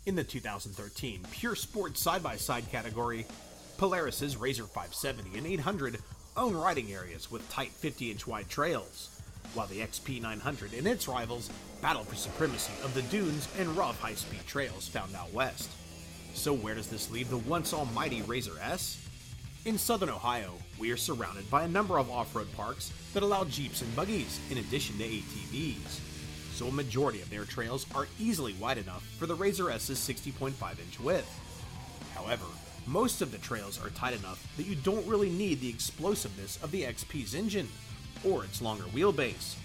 In the 2013 Pure Sport Side-by-Side category, Polaris's RZR 570 and 800 own riding areas with tight 50-inch wide trails, while the XP 900 and its rivals battle for supremacy of the dunes and rough high-speed trails found out west. So where does this leave the once almighty RZR S? In southern Ohio, we are surrounded by a number of off-road parks that allow Jeeps and Buggies in addition to ATVs, so a majority of their trails are easily wide enough for the RZR S's 60.5-inch width. However, most of the trails are tight enough that you don't really need the explosiveness of the XP's engine, or its longer wheelbase.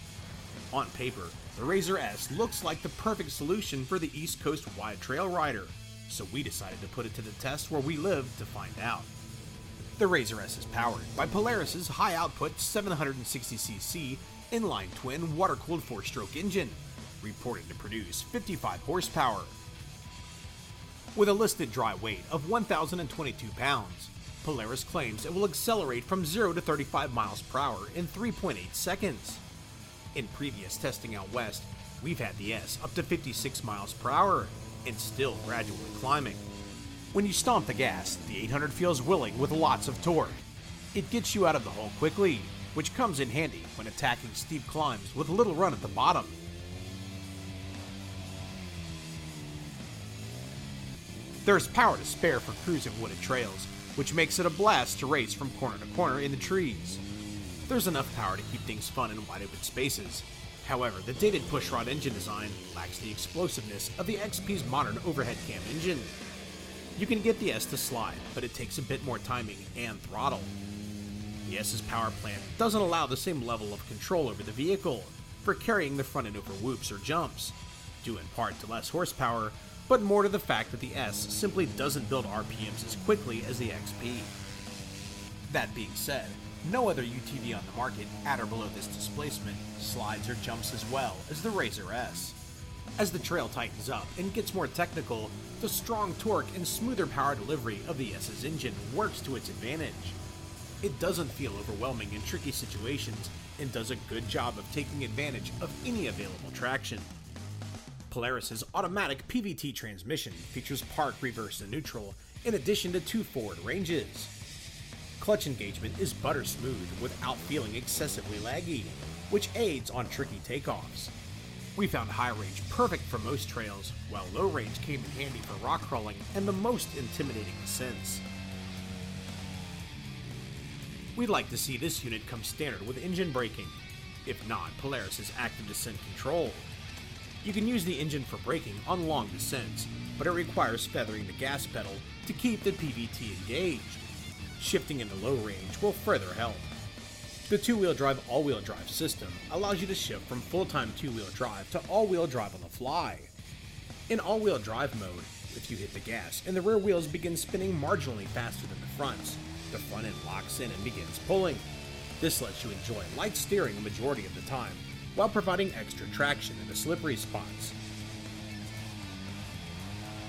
On paper, the RZR S looks like the perfect solution for the East Coast wide trail rider, so we decided to put it to the test where we live to find out. The RZR S is powered by Polaris's high-output 760cc inline twin water-cooled 4-stroke engine, reported to produce 55 horsepower. With a listed dry weight of 1,022 pounds, Polaris claims it will accelerate from 0 to 35 miles per hour in 3.8 seconds. In previous testing out west, we've had the S up to 56 miles per hour, and still gradually climbing. When you stomp the gas, the 800 feels willing with lots of torque. It gets you out of the hole quickly, which comes in handy when attacking steep climbs with little run at the bottom. There's power to spare for cruising wooded trails, which makes it a blast to race from corner to corner in the trees. There's enough power to keep things fun in wide open spaces. However, the dated pushrod engine design lacks the explosiveness of the XP's modern overhead cam engine. You can get the S to slide, but it takes a bit more timing and throttle. The S's power plant doesn't allow the same level of control over the vehicle for carrying the front end over whoops or jumps, due in part to less horsepower, but more to the fact that the S simply doesn't build RPMs as quickly as the XP. That being said, no other UTV on the market at or below this displacement slides or jumps as well as the RZR S. As the trail tightens up and gets more technical, the strong torque and smoother power delivery of the S's engine works to its advantage. It doesn't feel overwhelming in tricky situations and does a good job of taking advantage of any available traction. Polaris's automatic PVT transmission features park, reverse, and neutral, in addition to 2 forward ranges. Clutch engagement is butter smooth without feeling excessively laggy, which aids on tricky takeoffs. We found high range perfect for most trails, while low range came in handy for rock crawling and the most intimidating ascents. We'd like to see this unit come standard with engine braking, if not Polaris's active descent control. You can use the engine for braking on long descents, but it requires feathering the gas pedal to keep the PVT engaged. Shifting into low range will further help. The two-wheel drive all-wheel drive system allows you to shift from full-time two-wheel drive to all-wheel drive on the fly. In all-wheel drive mode, if you hit the gas and the rear wheels begin spinning marginally faster than the fronts, the front end locks in and begins pulling. This lets you enjoy light steering a majority of the time, while providing extra traction in the slippery spots.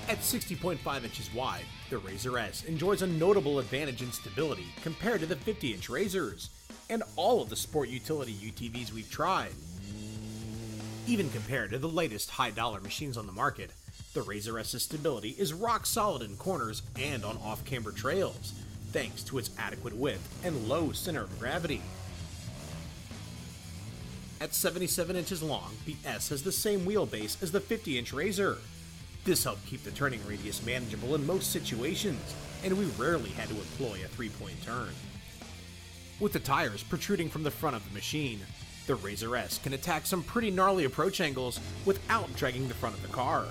At 60.5 inches wide, the RZR S enjoys a notable advantage in stability compared to the 50-inch RZRs, and all of the sport utility UTVs we've tried. Even compared to the latest high-dollar machines on the market, the RZR S's stability is rock solid in corners and on off-camber trails, thanks to its adequate width and low center of gravity. At 77 inches long, the S has the same wheelbase as the 50-inch RZR. This helped keep the turning radius manageable in most situations, and we rarely had to employ a 3-point turn. With the tires protruding from the front of the machine, the RZR S can attack some pretty gnarly approach angles without dragging the front of the car.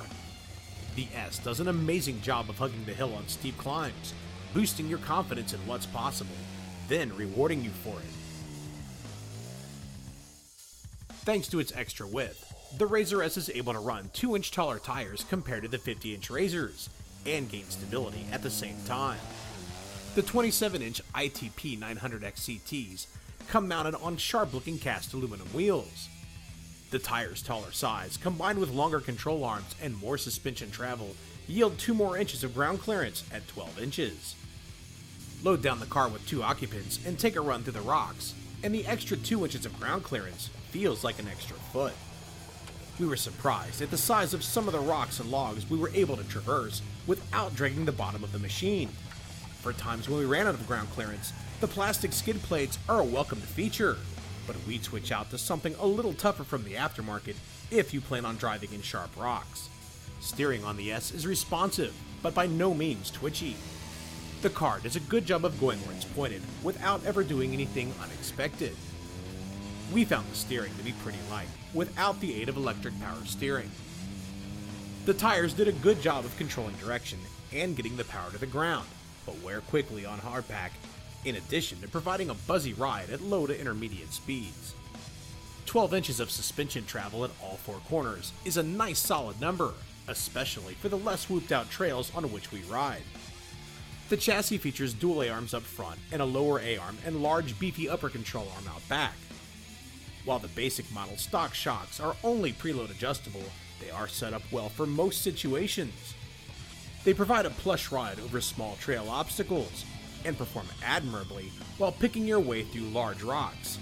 The S does an amazing job of hugging the hill on steep climbs, boosting your confidence in what's possible, then rewarding you for it. Thanks to its extra width, the RZR S is able to run 2-inch taller tires compared to the 50-inch RZRs, and gain stability at the same time. The 27-inch ITP 900 XCTs come mounted on sharp-looking cast aluminum wheels. The tire's taller size, combined with longer control arms and more suspension travel, yield 2 more inches of ground clearance at 12 inches. Load down the car with 2 occupants and take a run through the rocks, and the extra 2 inches of ground clearance feels like an extra foot. We were surprised at the size of some of the rocks and logs we were able to traverse without dragging the bottom of the machine. For times when we ran out of ground clearance, the plastic skid plates are a welcomed feature, but we'd switch out to something a little tougher from the aftermarket if you plan on driving in sharp rocks. Steering on the S is responsive, but by no means twitchy. The car does a good job of going where it's pointed without ever doing anything unexpected. We found the steering to be pretty light, without the aid of electric power steering. The tires did a good job of controlling direction and getting the power to the ground, but wear quickly on hardpack, in addition to providing a buzzy ride at low to intermediate speeds. 12 inches of suspension travel at all four corners is a nice solid number, especially for the less whooped out trails on which we ride. The chassis features dual A-arms up front and a lower A-arm and large beefy upper control arm out back. While the basic model stock shocks are only preload adjustable, they are set up well for most situations. They provide a plush ride over small trail obstacles and perform admirably while picking your way through large rocks.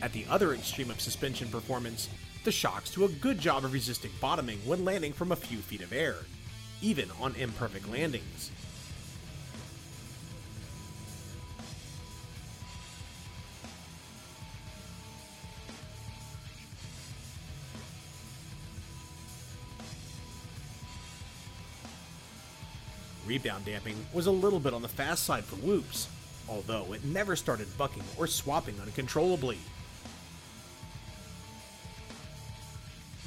At the other extreme of suspension performance, the shocks do a good job of resisting bottoming when landing from a few feet of air, even on imperfect landings. Rebound damping was a little bit on the fast side for whoops, although it never started bucking or swapping uncontrollably.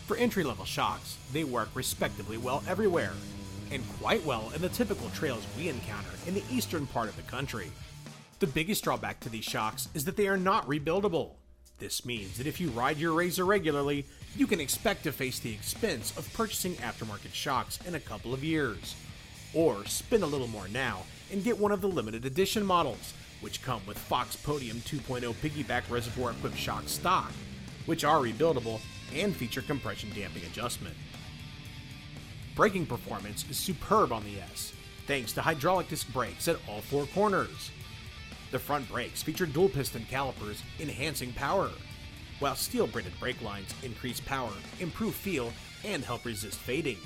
For entry-level shocks, they work respectably well everywhere, and quite well in the typical trails we encounter in the eastern part of the country. The biggest drawback to these shocks is that they are not rebuildable. This means that if you ride your RZR regularly, you can expect to face the expense of purchasing aftermarket shocks in a couple of years. Or spend a little more now and get one of the limited edition models, which come with Fox Podium 2.0 piggyback reservoir equipped shocks stock, which are rebuildable and feature compression damping adjustment. Braking performance is superb on the S, thanks to hydraulic disc brakes at all four corners. The front brakes feature dual piston calipers enhancing power, while steel braided brake lines increase power, improve feel, and help resist fading.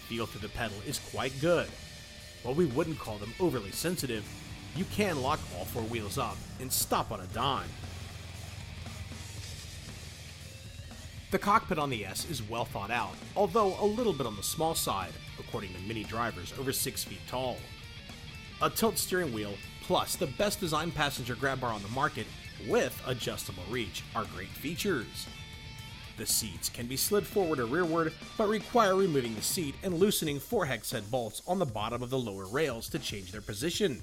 Feel through the pedal is quite good. While we wouldn't call them overly sensitive, you can lock all four wheels up and stop on a dime. The cockpit on the S is well thought out, although a little bit on the small side, according to many drivers over 6 feet tall. A tilt steering wheel, plus the best designed passenger grab bar on the market with adjustable reach are great features. The seats can be slid forward or rearward, but require removing the seat and loosening 4 hex head bolts on the bottom of the lower rails to change their position.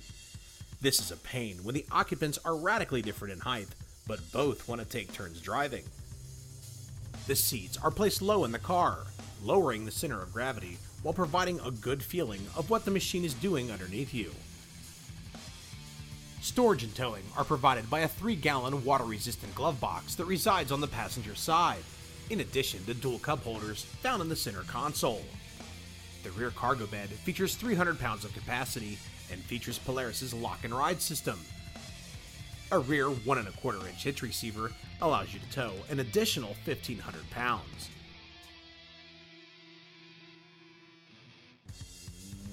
This is a pain when the occupants are radically different in height, but both want to take turns driving. The seats are placed low in the car, lowering the center of gravity while providing a good feeling of what the machine is doing underneath you. Storage and towing are provided by a 3-gallon water-resistant glove box that resides on the passenger side, in addition to dual cup holders found in the center console. The rear cargo bed features 300 pounds of capacity and features Polaris' lock and ride system. A rear 1¼ inch hitch receiver allows you to tow an additional 1,500 pounds.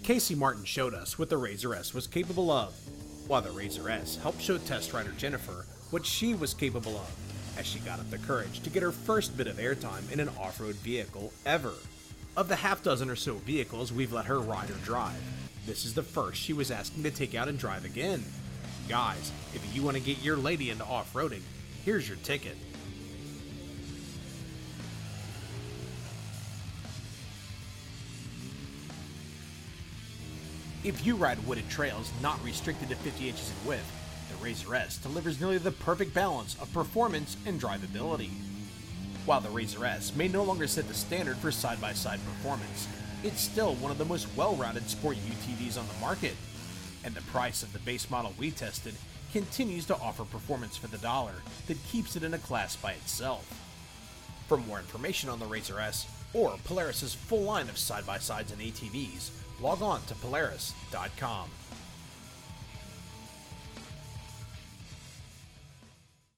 Casey Martin showed us what the RZR S was capable of, while the RZR S helped show test rider Jennifer what she was capable of, as she got up the courage to get her first bit of airtime in an off-road vehicle ever. Of the half dozen or so vehicles we've let her ride or drive, this is the first she was asking to take out and drive again. Guys, if you want to get your lady into off-roading, here's your ticket. If you ride wooded trails not restricted to 50 inches in width, the RZR S delivers nearly the perfect balance of performance and drivability. While the RZR S may no longer set the standard for side-by-side performance, it's still one of the most well-rounded sport UTVs on the market, and the price of the base model we tested continues to offer performance for the dollar that keeps it in a class by itself. For more information on the RZR S or Polaris' full line of side-by-sides and ATVs, log on to Polaris.com.